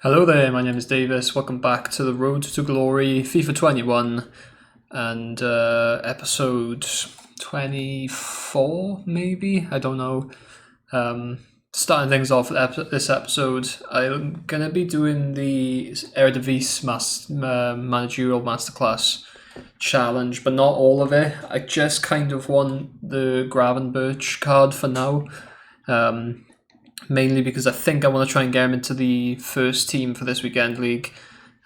Hello there, my name is Davis. Welcome back to the Road to Glory FIFA 21 and episode 24, maybe? I don't know. Starting things off with this episode, I'm going to be doing the Eredivisie Managerial Masterclass challenge, but not all of it. I just kind of want the Gravenberch card for now. Mainly because I think I want to try and get him into the first team for this weekend league.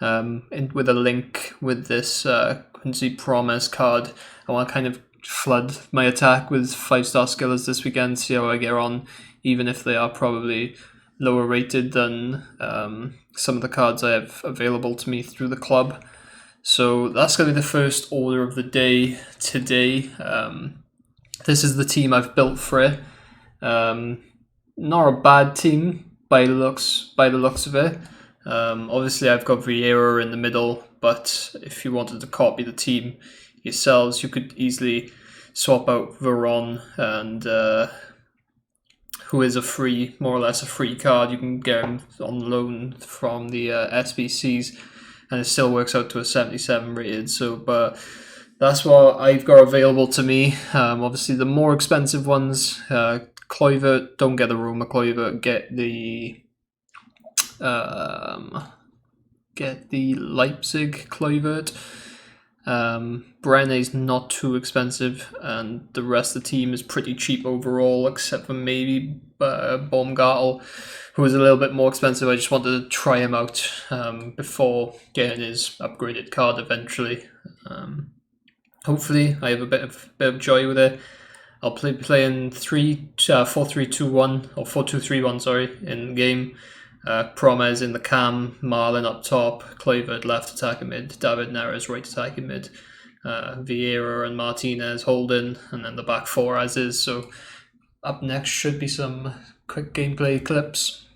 With a link with this Quincy Promise card, I want to kind of flood my attack with 5-star skillers this weekend, see how I get on, even if they are probably lower rated than some of the cards I have available to me through the club. So that's going to be the first order of the day today. This is the team I've built for it. Not a bad team by the looks of it. Obviously, I've got Vieira in the middle, but if you wanted to copy the team yourselves, you could easily swap out Veron, and who is more or less a free card. You can get him on loan from the SBCs, and it still works out to a 77 rated. But that's what I've got available to me. Obviously, the more expensive ones. Kluivert, don't get the Roma Kluivert, get the Leipzig Kluivert. Brene's not too expensive, and the rest of the team is pretty cheap overall, except for maybe Baumgartel, who is a little bit more expensive. I just wanted to try him out before getting his upgraded card eventually. Hopefully, I have a bit of joy with it. I'll play in 4-3-2-1 or 4-2-3-1, sorry, in game. Promes in the cam, Marlin up top, Kluivert left attacking mid, David Neres right attacking mid, Vieira and Martinez holding, and then the back four as is. So up next should be some quick gameplay clips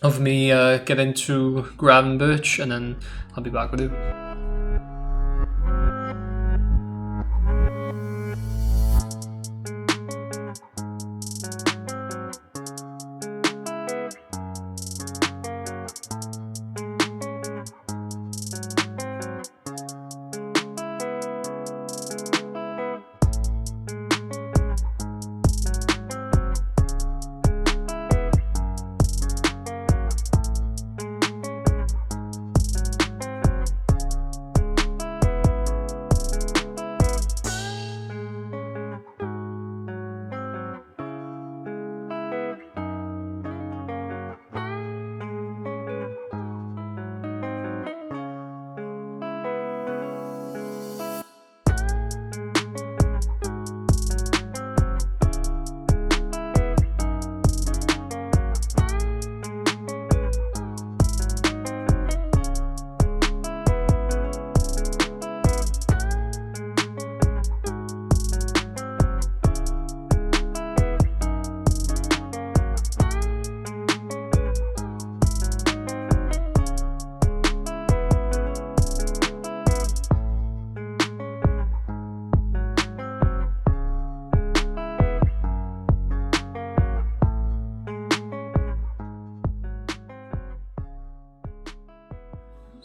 of me getting to Gravenberch, and then I'll be back with you.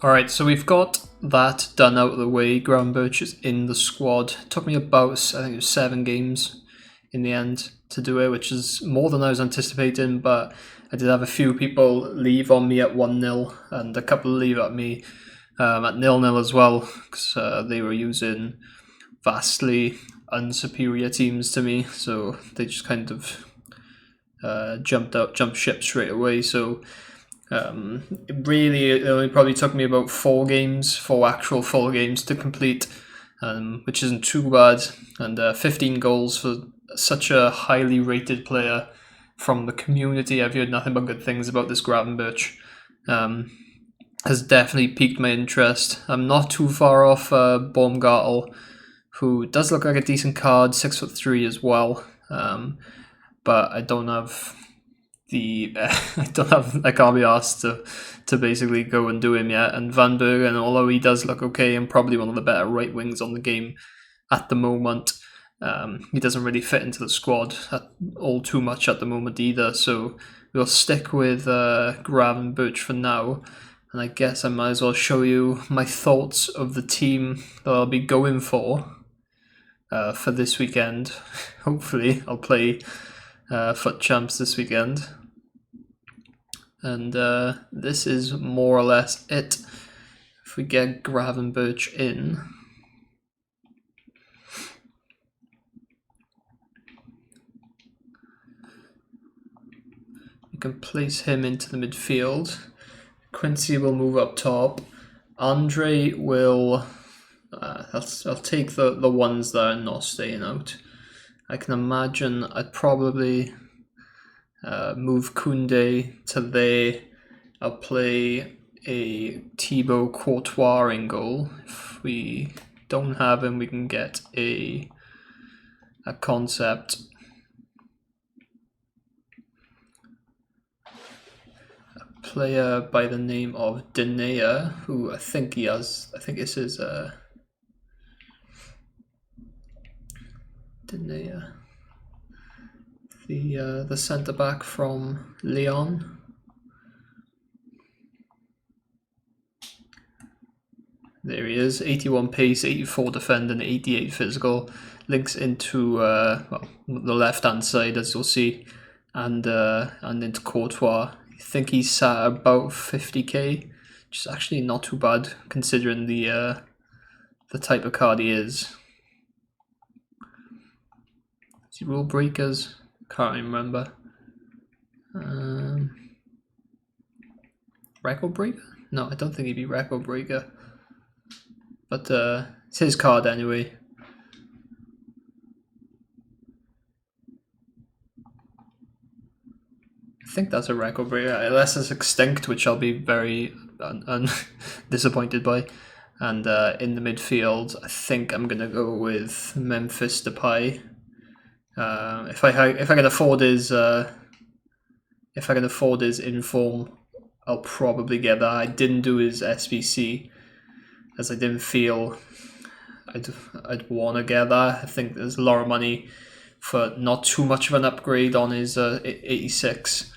Alright, so we've got that done out of the way. Gravenberch is in the squad. It took me about, I think it was 7 games in the end to do it, which is more than I was anticipating, but I did have a few people leave on me at 1-0 and a couple leave at me at 0-0 as well, because they were using vastly unsuperior teams to me, so they just kind of jumped ship straight away. So it only probably took me about 4 actual full games to complete, which isn't too bad, and 15 goals for such a highly rated player from the community. I've heard nothing but good things about this Gravenberch. Has definitely piqued my interest. I'm not too far off Baumgartel, who does look like a decent card, 6'3" as well, but I don't have I can't be asked to basically go and do him yet. And Van Bergen, although he does look okay and probably one of the better right wings on the game at the moment, he doesn't really fit into the squad all too much at the moment either. So we'll stick with Gravenberch for now. And I guess I might as well show you my thoughts of the team that I'll be going for this weekend. Hopefully, I'll play FUT Champs this weekend. And this is more or less it. If we get Gravenberch in, you can place him into the midfield. Quincy will move up top. Andre will... I'll take the ones that are not staying out. I can imagine I'd probably move Koundé to there. I'll play a Thibaut Courtois in goal. If we don't have him, we can get a concept. Player by the name of Denea, who I think this is Denea, the centre back from Lyon. There he is, 81 pace, 84 defending, 88 physical. Links into well, the left hand side, as you'll see, and into Courtois. I think he's sat about 50k, which is actually not too bad considering the type of card he is. Is he rule breakers? Can't remember. Record breaker? No, I don't think he'd be record breaker. But it's his card anyway. I think that's a record breaker, unless it's extinct, which I'll be very disappointed by. And in the midfield, I think I'm gonna go with Memphis Depay. If I can afford his inform, I'll probably get that. I didn't do his SBC as I didn't feel I'd want to get that. I think there's a lot of money for not too much of an upgrade on his 86.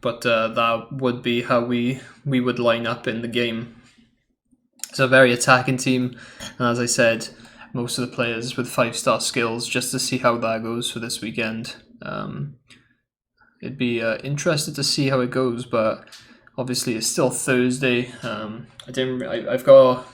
But that would be how we would line up in the game. It's a very attacking team, and as I said, most of the players with 5-star skills, just to see how that goes for this weekend. It'd be interested to see how it goes, but obviously it's still Thursday. I've got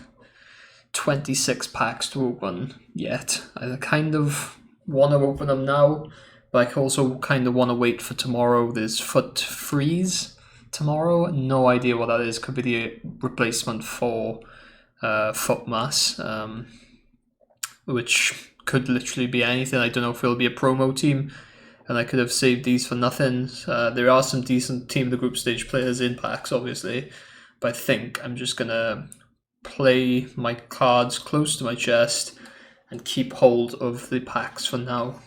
26 packs to open yet. I kind of want to open them now, but I also kind of want to wait for tomorrow. There's FUT Freeze tomorrow. No idea what that is. Could be the replacement for FUT Mass, which could literally be anything. I don't know if it'll be a promo team, and I could have saved these for nothing. There are some decent Team of the Group Stage players in packs, obviously, but I think I'm just going to play my cards close to my chest and keep hold of the packs for now.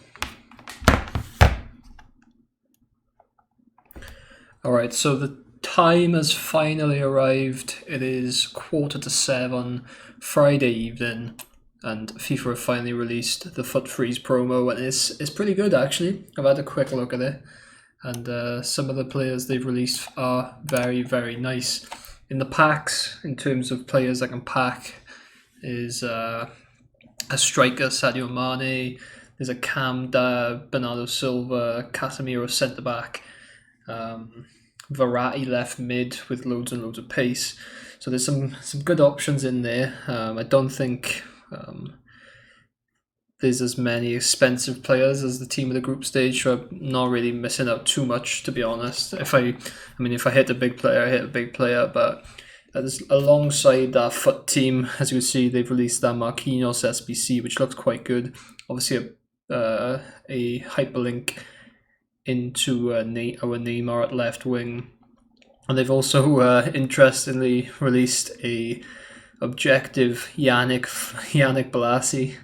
Alright, so the time has finally arrived. It is 6:45 Friday evening, and FIFA have finally released the FUT Freeze promo, and it's pretty good actually. I've had a quick look at it, and some of the players they've released are very, very nice. In the packs, in terms of players I can pack, is a striker, Sadio Mane. There's a Bernardo Silva, Casemiro centre back, Verratti left mid with loads and loads of pace. So there's some good options in there. I don't think there's as many expensive players as the Team of the Group Stage, so I'm not really missing out too much, to be honest. If I hit a big player, I hit a big player, but alongside that FUT team, as you can see, they've released that Marquinhos SBC, which looks quite good. Obviously a hyperlink into our Neymar at left wing, and they've also interestingly released a objective Yannick Bolasie.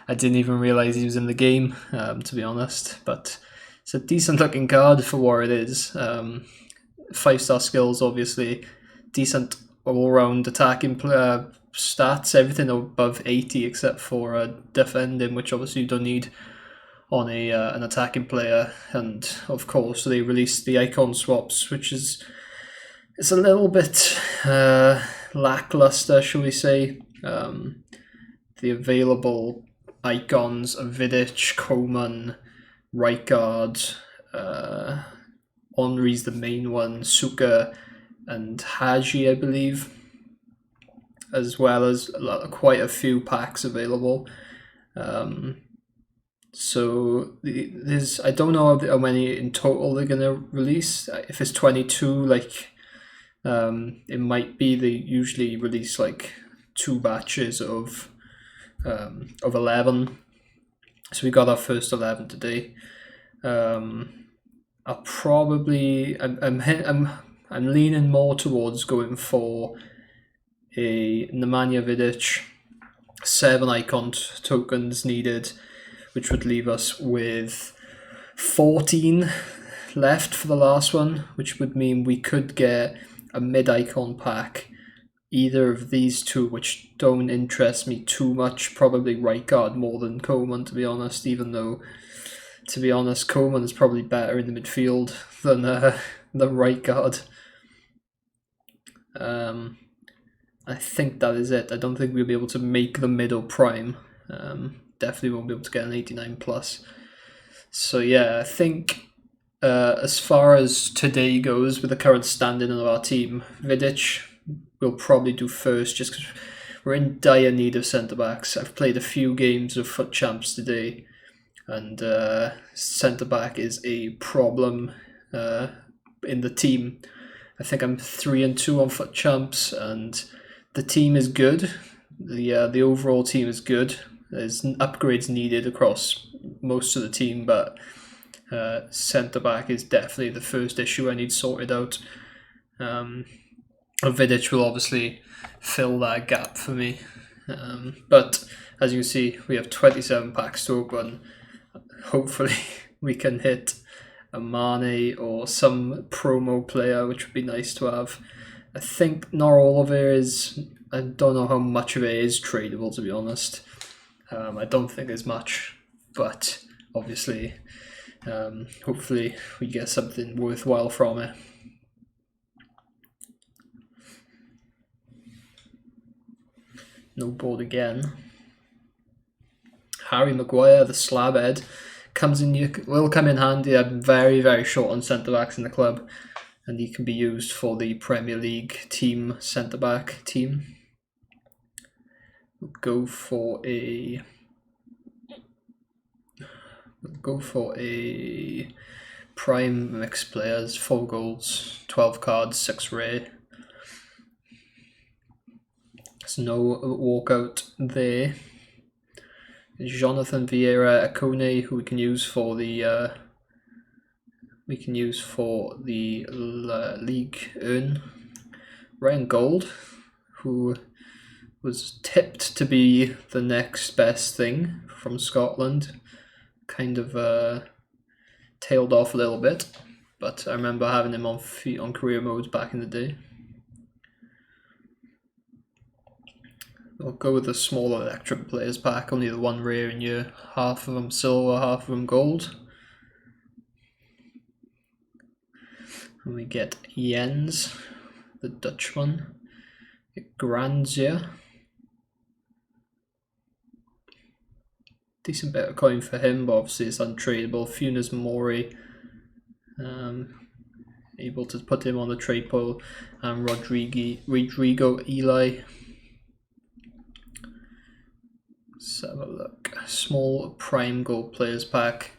I didn't even realize he was in the game, to be honest, but it's a decent looking card for what it is. 5-star skills, obviously, decent all-round attacking stats, everything above 80 except for defending, which obviously you don't need on an attacking player, and of course they released the icon swaps, which is it's a little bit lackluster, shall we say. The available icons are Vidic, Coman, Rijkaard, Henry's the main one, Suka, and Haji, I believe, as well as quite a few packs available. So there's, I don't know how many in total they're gonna release. If it's 22, like it might be they usually release like 2 batches of 11. So we got our first 11 today. I'll probably I'm leaning more towards going for a Nemanja Vidic, 7 icon tokens needed, which would leave us with 14 left for the last one, which would mean we could get a mid-icon pack, either of these two, which don't interest me too much. Probably Rijkaard more than Coman, to be honest, even though, to be honest, Coman is probably better in the midfield than Rijkaard. I think that is it. I don't think we'll be able to make the middle prime. Definitely won't be able to get an 89 plus. So yeah, I think as far as today goes with the current standing of our team, Vidic will probably do first, just because we're in dire need of centre-backs. I've played a few games of FUT Champs today, and centre-back is a problem in the team. I think I'm 3-2 on FUT Champs, and the team is good. The overall team is good. There's upgrades needed across most of the team, but centre-back is definitely the first issue I need sorted out. Vidic will obviously fill that gap for me. But as you can see, we have 27 packs to open. Hopefully we can hit a Mane or some promo player, which would be nice to have. I think not all of it is, I don't know how much of it is tradable, to be honest. I don't think there's much, but obviously, hopefully we get something worthwhile from it. No board again. Harry Maguire, the slab head, will come in handy. I'm very, very short on centre-backs in the club, and he can be used for the Premier League team centre-back team. We'll go for a prime mixed players, 4 golds, 12 cards, 6 rare. There's no walkout there. Jonathan Vieira Akone, who we can use for the league earn. Ryan Gold, who was tipped to be the next best thing from Scotland, kind of tailed off a little bit, but I remember having him on career modes back in the day. We'll go with the smaller Electric players pack, only the 1 rare in here, half of them silver, half of them gold. And we get Jens, the Dutch one. Grandia. Decent bit of coin for him, but obviously it's untradeable. Funes Mori, able to put him on the trade pool, and Rodrigo Eli. Let's have a look. Small prime gold players pack,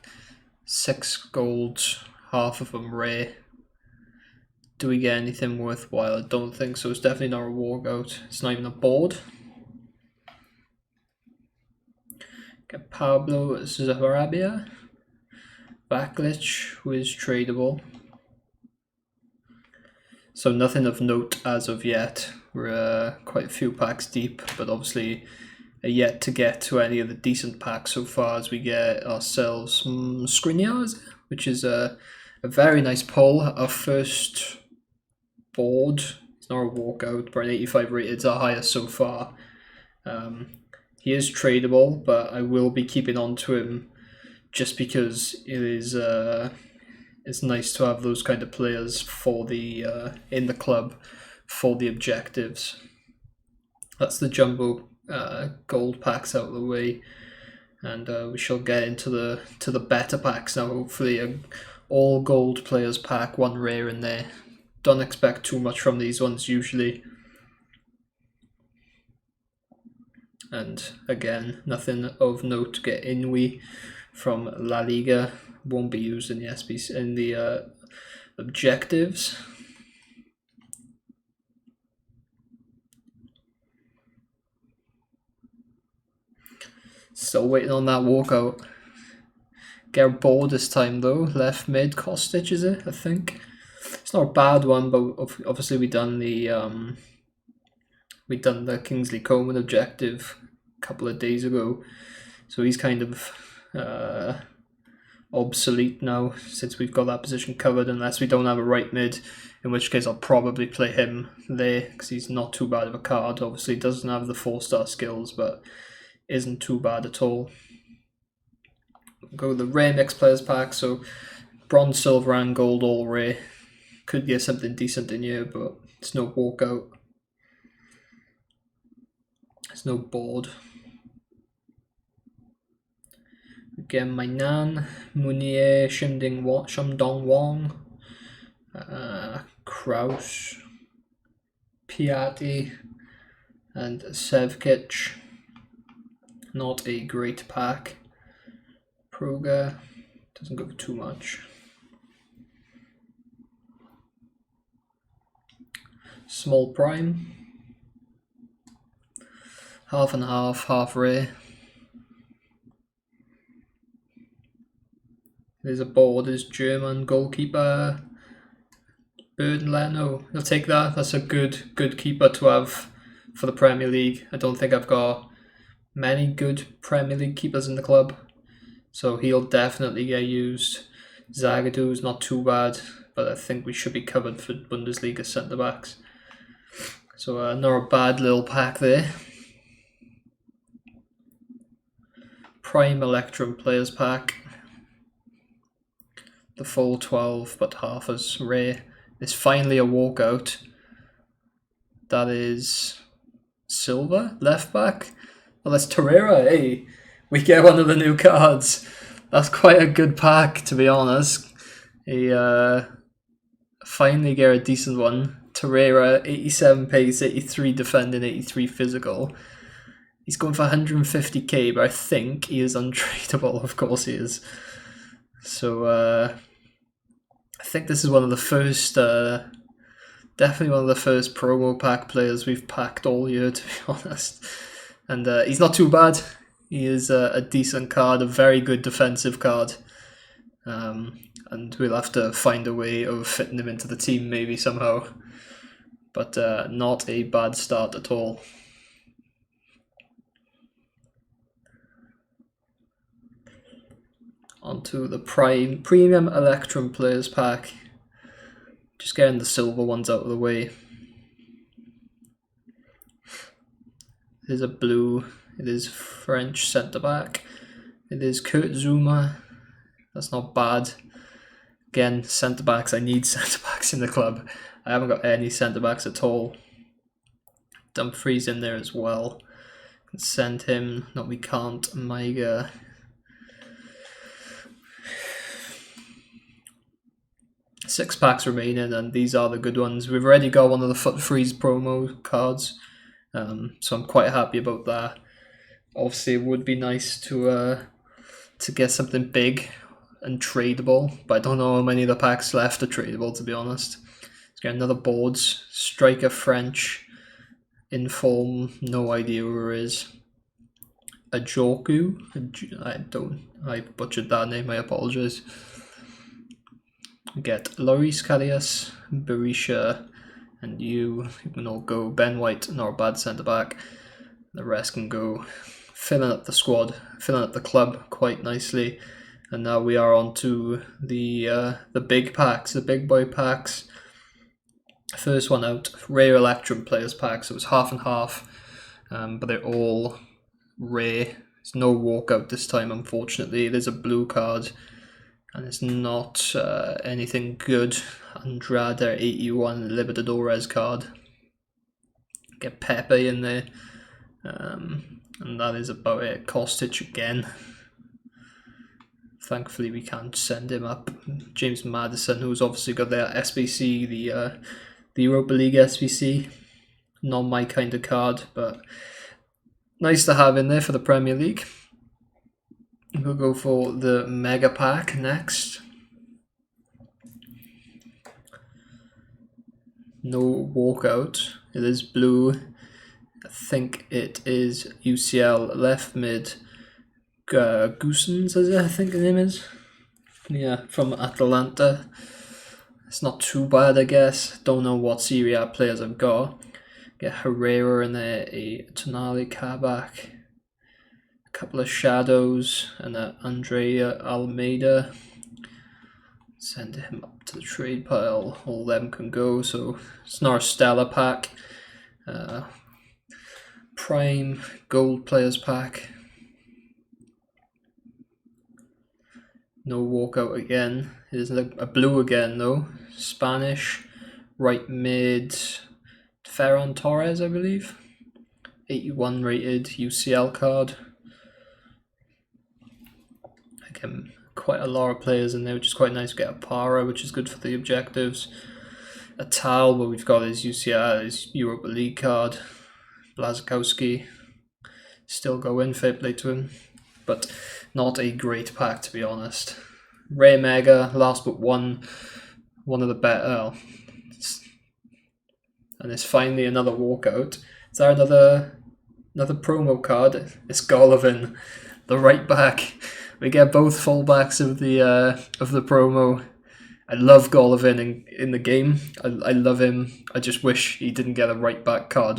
6 golds, half of them rare. Do we get anything worthwhile? I don't think so. It's definitely not a walkout. It's not even a board. Get Pablo Zavarabia, Baklich, who is tradable. So nothing of note as of yet. We're quite a few packs deep, but obviously yet to get to any of the decent packs so far, as we get ourselves Skriniar, which is a very nice pull. Our first board. It's not a walkout, but an 85 rated is our highest so far. He is tradable, but I will be keeping on to him just because it's nice to have those kind of players for the in the club for the objectives. That's the jumbo gold packs out of the way, and we shall get into the better packs now. Hopefully, all gold players pack, one rare in there. Don't expect too much from these ones usually. And again, nothing of note to get Inui from La Liga. Won't be used in the SBC, in the objectives. Still waiting on that walkout. Get bored this time though. Left mid, Kostic is it? I think it's not a bad one, but obviously we done the Kingsley Coman objective a couple of days ago, so he's kind of obsolete now since we've got that position covered, unless we don't have a right mid, in which case I'll probably play him there because he's not too bad of a card. Obviously doesn't have the 4-star skills, but isn't too bad at all. Go with the rare mixed players pack, so bronze, silver and gold all rare. Could get something decent in here, but it's no walkout. There's no board. Again, Mainan, Munier, Shimdong Wong, Kraus, Piatti, and Sevkic. Not a great pack. Proga doesn't go for too much. Small prime. Half and half, half rare. There's a board, there's German goalkeeper Burden Leno. I'll take that. That's a good keeper to have for the Premier League. I don't think I've got many good Premier League keepers in the club, so he'll definitely get used. Zagadou's not too bad, but I think we should be covered for Bundesliga centre backs. So not a bad little pack there. Prime Electrum players pack. The full 12, but half as rare. There's finally a walkout. That is Silva, left back. Well, that's Torreira. Hey, we get one of the new cards. That's quite a good pack, to be honest. Finally get a decent one. Torreira, 87 pace, 83 defending, 83 physical. He's going for 150k, but I think he is untradeable. Of course he is. So I think this is one of the first, definitely one of the first promo pack players we've packed all year, to be honest. And he's not too bad. He is a decent card, a very good defensive card. And we'll have to find a way of fitting him into the team maybe somehow. But not a bad start at all. Onto the Premium Electrum Players Pack. Just getting the silver ones out of the way. It is a blue. It is French centre back. It is Kurt Zouma. That's not bad. Again, centre backs. I need centre backs in the club. I haven't got any centre backs at all. Dumfries in there as well. Can send him. No, we can't. Maiga. Six packs remaining, and these are the good ones. We've already got one of the Foot Freeze promo cards, so I'm quite happy about that. Obviously, it would be nice to get something big and tradable, but I don't know how many of the packs left are tradable, to be honest. Let's get another boards. Striker French, Inform, no idea who it is. Ajoku, I butchered that name, I apologise. We get Loris Karius, Berisha, and you can all go. Ben White, not a bad centre back. The rest can go. Filling up the squad, filling up the club quite nicely. And now we are on to the big packs, the big boy packs. First one out, rare Electrum players packs. So it was half and half, but they're all rare. There's no walkout this time, unfortunately. There's a blue card, and it's not anything good. Andrade 81 Libertadores card. Get Pepe in there, and that is about it. Kostic again. Thankfully, we can't send him up. James Maddison, who's obviously got their SBC, the Europa League SBC. Not my kind of card, but nice to have in there for the Premier League. We'll go for the Mega Pack next. No walkout. It is blue. I think it is UCL left mid. Goosens, is it? I think his name is. Yeah, from Atalanta. It's not too bad, I guess. Don't know what Serie A players I've got. Get Herrera in there, a Tonali Kabak, a couple of Shadows, and Andrea Almeida. Send him up to the trade pile. All them can go. So it's not a stellar pack. Prime Gold Players pack. No walkout again. It is a blue again though. Spanish, right mid, Ferran Torres, I believe. 81 rated UCL card. Again, quite a lot of players in there, which is quite nice. We get a Para, which is good for the objectives. A Tal, but we've got his UCL, his Europa League card. Blazkowski, still going, fair play to him. But not a great pack, to be honest. Rare Mega, last but one of the better. And it's finally another walkout. Is there another promo card? It's Golovin, the right back. We get both fullbacks of the promo. I love Golovin in the game. I love him. I just wish he didn't get a right back card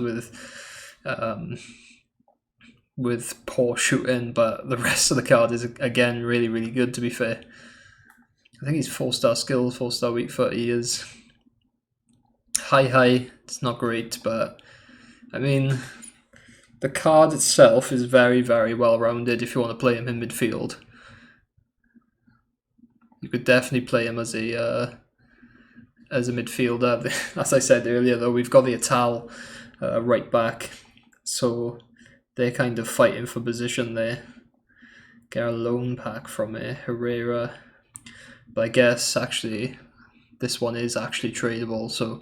with poor shooting, but the rest of the card is again really, really good, to be fair. I think he's 4-star skills, 4-star weak foot. He is high. It's not great, but I mean, the card itself is very, very well rounded. If you want to play him in midfield, you could definitely play him as a midfielder. As I said earlier, though, we've got the Atal right back, so they're kind of fighting for position there. Get a loan pack from Herrera. But I guess actually this one is actually tradable. So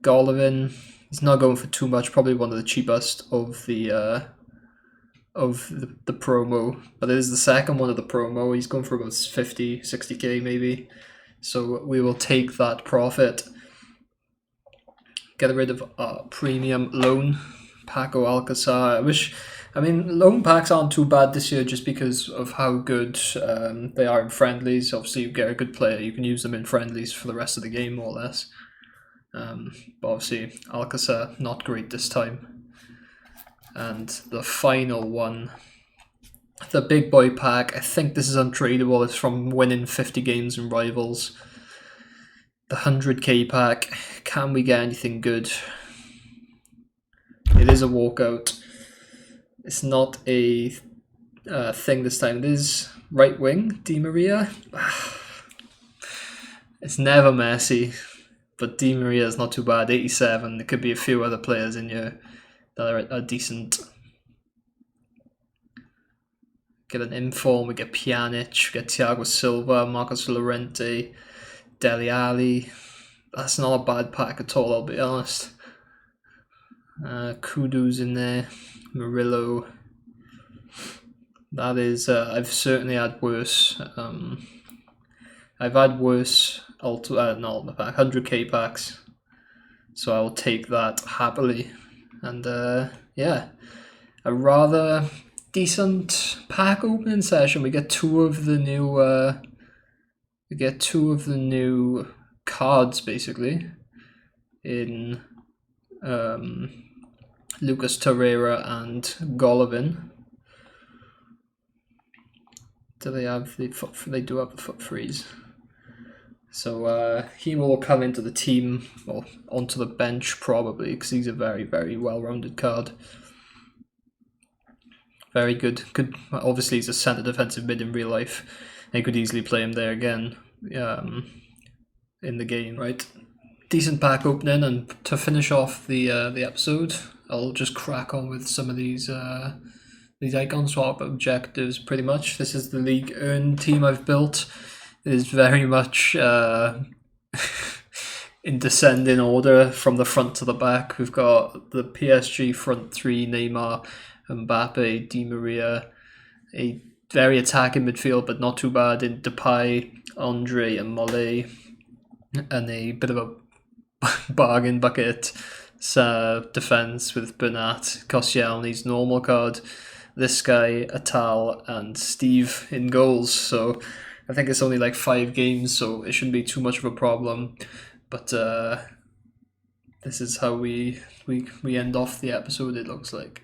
Golovin, he's not going for too much. Probably one of the cheapest of the promo. But it is the second one of the promo. He's going for about 50, 60k maybe. So we will take that profit. Get rid of our premium loan. Paco Alcázar. Loan packs aren't too bad this year just because of how good they are in friendlies. Obviously, you get a good player, you can use them in friendlies for the rest of the game, more or less. But obviously, Alcázar, not great this time. And the final one, the big boy pack. I think this is untradeable. It's from winning 50 games in Rivals. The 100k pack. Can we get anything good? It is a walkout. It's not a thing this time. It is right wing, Di Maria. It's never Messi, but Di Maria is not too bad. 87. There could be a few other players in here that are decent. Get an inform. We get Pjanic. We get Thiago Silva, Marcos Llorente, Dele Alli. That's not a bad pack at all, I'll be honest. Kudu's in there. Murillo. That is, I've certainly had worse. I've had worse not Ultimate Pack, 100k packs. So I will take that happily. And yeah, a rather decent pack opening session. We get two of the new cards basically in Lucas Torreira and Golovin. Do they have the foot? They do have the foot freeze. So he will come into the team, or onto the bench probably, because he's a very, very well-rounded card. very good. Obviously he's a centre defensive mid in real life. They could easily play him there again in the game. Right, decent pack opening, and to finish off the episode, I'll just crack on with some of these icon swap objectives. Pretty much, this is the league earn team I've built. It is very much in descending order from the front to the back. We've got the PSG front three: Neymar, Mbappe, Di Maria. A very attacking midfield, but not too bad in Depay, Andre, and Mollet, and a bit of a bargain bucket defense with Bernat, Koscielny's normal card, this guy, Atal, and Steve in goals. So I think it's only like 5 games, so it shouldn't be too much of a problem. But this is how we end off the episode, it looks like.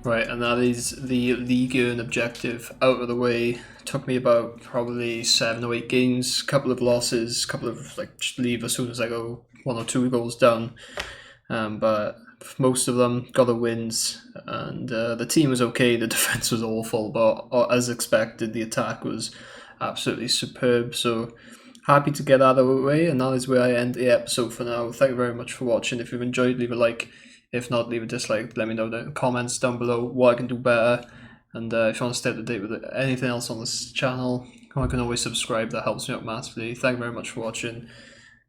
Right, and that is the league earn objective out of the way. Took me about probably 7 or 8 games, couple of losses, couple of just leave as soon as I go 1 or 2 goals down. But most of them got the wins, and the team was okay. The defense was awful, but as expected, the attack was absolutely superb. So happy to get out of the way, and that is where I end the episode for now. Thank you very much for watching. If you've enjoyed, leave a like. If not, leave a dislike. Let me know in the comments down below what I can do better. And if you want to stay up to date with anything else on this channel, I can always subscribe. That helps me out massively. Thank you very much for watching.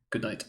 Good night.